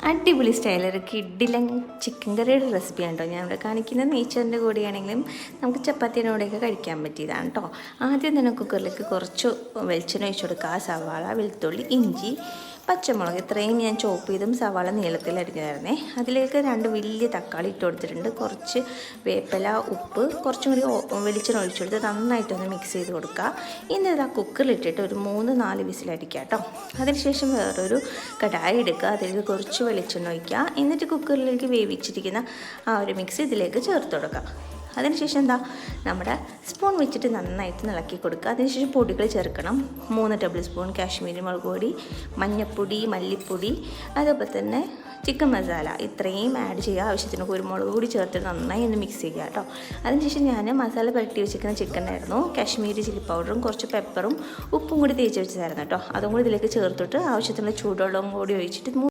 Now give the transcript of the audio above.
അടിപൊളി സ്റ്റൈലൊരു കിഡിലൻ ചിക്കൻ കറിയുടെ റെസിപ്പിയാണ് കേട്ടോ ഞാൻ ഇവിടെ കാണിക്കുന്നത്. നെയ്ച്ചോറിൻ്റെ കൂടെയാണെങ്കിലും നമുക്ക് ചപ്പാത്തിയുടെ കൂടെയൊക്കെ കഴിക്കാൻ പറ്റിയതാണ് കേട്ടോ. ആദ്യം തന്നെ കുക്കറിലേക്ക് കുറച്ച് വെളിച്ചെണ്ണ ഒഴിച്ച് കൊടുക്കുക. സവാള, വെളുത്തുള്ളി, ഇഞ്ചി, പച്ചമുളക് ഇത്രയും ഞാൻ ചോപ്പ് ചെയ്തും സവാള നീളത്തിൽ അരിഞ്ഞായിരുന്നേ. അതിലേക്ക് 2 വലിയ തക്കാളി ഇട്ട് കൊടുത്തിട്ടുണ്ട്. കുറച്ച് വേപ്പില, ഉപ്പ്, കുറച്ചും കൂടി വെളിച്ചെണ്ണ ഒഴിച്ചു കൊടുത്ത് നന്നായിട്ടൊന്ന് മിക്സ് ചെയ്ത് കൊടുക്കുക. എന്നിട്ട് ആ കുക്കറിലിട്ടിട്ട് ഒരു 3-4 വിസിലടിക്കുക കേട്ടോ. അതിനുശേഷം വേറൊരു കടായി എടുക്കുക. അതിലേക്ക് കുറച്ച് വെളിച്ചെണ്ണ ഒഴിക്കുക. എന്നിട്ട് കുക്കറിലേക്ക് വേവിച്ചിരിക്കുന്ന ആ ഒരു മിക്സ് ഇതിലേക്ക് ചേർത്ത് കൊടുക്കുക. അതിനുശേഷം നമ്മുടെ സ്പൂൺ വെച്ചിട്ട് നന്നായിട്ട് ഇളക്കി കൊടുക്കുക. അതിനുശേഷം പൊടികൾ ചേർക്കണം. 3 ടേബിൾ സ്പൂൺ കാശ്മീരി മുളക് പൊടി, മഞ്ഞൾപ്പൊടി, മല്ലിപ്പൊടി, അതുപോലെ തന്നെ ചിക്കൻ മസാല ഇത്രയും ആഡ് ചെയ്യുക. ആവശ്യത്തിന് കുരുമുളക് കൂടി ചേർത്ത് നന്നായി ഒന്ന് മിക്സ് ചെയ്യുക കേട്ടോ. അതിനുശേഷം ഞാൻ മസാല പുരട്ടി വെച്ചിരിക്കുന്ന ചിക്കനായിരുന്നു. കാശ്മീരി ചില്ലി പൗഡറും കുറച്ച് പെപ്പറും ഉപ്പും കൂടി തേച്ച് വെച്ചതായിരുന്നു കേട്ടോ. അതും കൂടി ഇതിലേക്ക് ചേർത്തിട്ട് ആവശ്യത്തിനുള്ള ചൂടുവെള്ളവും കൂടി ഒഴിച്ചിട്ട്